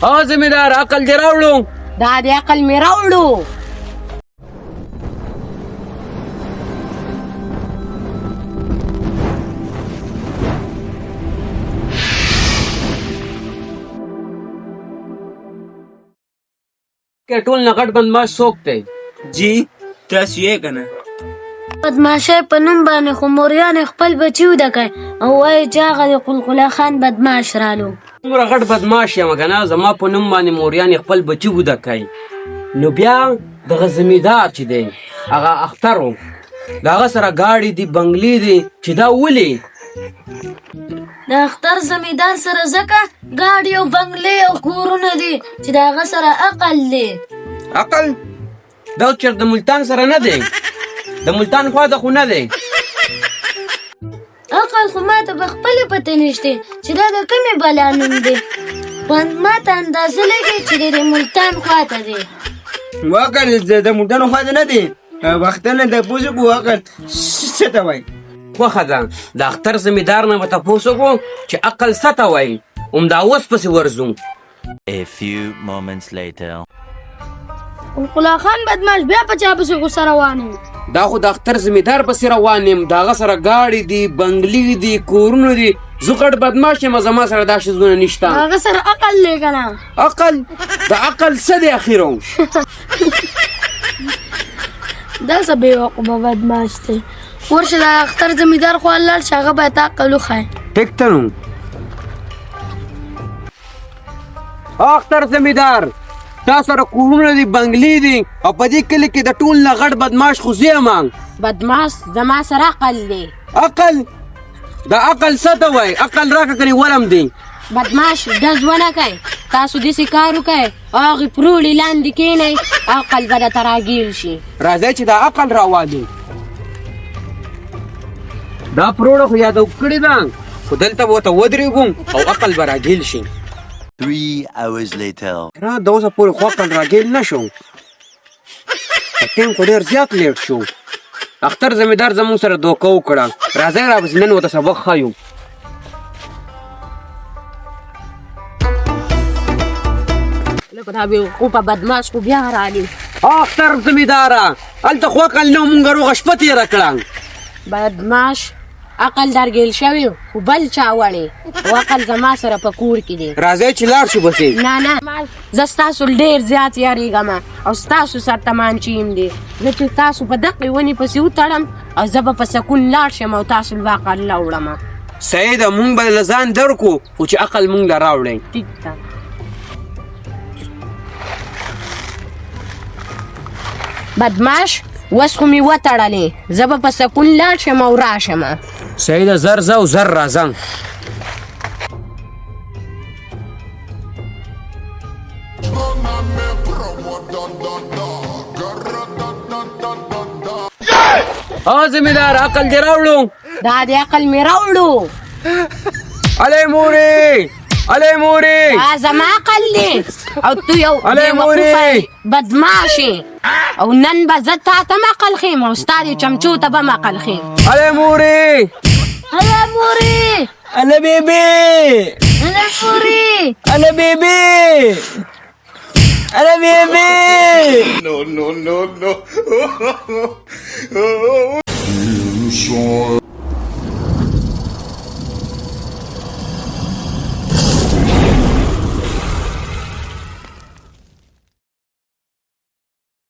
زمیندار عقل دې راوړو. دا د عقل مې راوړو. کې ټول نه غټ بدماش څوک دی؟ جی تاسو یې کنه بدماشۍ په نوم باندې خو موریان خپل بچي ودکئ او وایي چې هغه د قلقله خان بدماش رالو. دومره غټ بدماش یم که نه، زما په نوم باندې موریان خپل بچي ودکئ. نو بیا دغه زمیندار چې دی هغه اختر و، د هغه سره ګاډي دي بنګلې دي چې دا ولې د اختر زمیندار سره ځکه ګاډي او بنګلې او کورونه دي چې د هغه سره عقل دی. عقل دا چېرته د ملتان سره نه دی، د ملتان خوا ته خو نه دی. عقل خو ما ته به خپلې پته نشته چې دا د کومې بلا نوم دی، خو ما ته اندازه لګي چې د ملتان خوا ته دی. عقل د ملتان خوا ته نه دی، وختونه د پوسو کو عقل څه ته وایي؟ خوښه ده د اختر زمیندار نه به تپوس وکړو چې عقل څه ته وایي، همدا اوس پسې ورځو. A few moments later. قلقله خان بدماش بیا په چا پسې غوسه روان و؟ دا خو د اختر زمیندار پسې روان یم، د هغه سره ګاډي دي بنګلې دي کورونه دي، زه غټ بدماش یم، زما سره دا شیزونه نشته. هغه سره عقل دی که نه؟ عقل د عقل څه دی اخیرو؟ دا څه بېوقوفه بدماش دی. ورشه د اختر زمیندار خوا لاړ شه، هغه باید عقل وښایي. ټیک ته نو اختر زمیندار تا سره کورونه دي بنګلې دي او په دې کلي کې د ټول نه غټ بدماش خو زه یم. بدماش زما سره عقل دی. عقل د عقل څه ته وایي؟ عقل راکړه کنې ولم دی. بدماش ډز ونه کوئ، تاسو داسې کار وکئ هغې پروړې لاندې کښېنئ، عقل به درته راګیر شي. راځئ چې دا عقل راوالي. دا پروړه خو یاده کړې ده، خو دلته به ورته ودرېږو او عقل به راګیل شي. 3 hours later. را د اوسه پورې خو عقل راګیل نه شو، ټیم خو ډېر زیات لیټ شو. اختر زمیندار زموږ سره دوکه وکړه. راځئ راپسې نن ورته سبق ښایو. لکه دا بېوقوفه بدماش خو بیا رالي. اختر زمینداره هلته خو عقل نه و، مونږ روغه شپه تېره کړه. بدماش عقل درګیل شوی خو بل چا وړی، او عقل زما سره په کور کې دی. راځئ چې لاړ شو پسې. نه زه ستاسو ډېر زیات یارېږم او ستاسو سر تمانچې یم دی. زه چې تاسو په دقې ونې پسې وتړم او زه به په سکون لاړ شم او تاسو به عقل راوړم. صحیح ده، مونږ به له ځان درکو خو چې عقل مونږ له راوړئ. ټیک ده. بدماش اوس خو مې وتړلې، زه به په سکون لاړ شم او راشم. صحیح ده، زر ځه او زر راځه. زمیندار عقل دې راوړو. دا د عقل مې راوړو. الې مورې الې مورې دا زما عقل دی او تو یو الې مورې بدماش یې، او نن به زه تا ته هم عقل ښیم او ستا دې چمچو ته به هم عقل ښیم. الې مورې هله مورې، الې بیبي، هله مورې، الې بیبي، الې بیبي. No.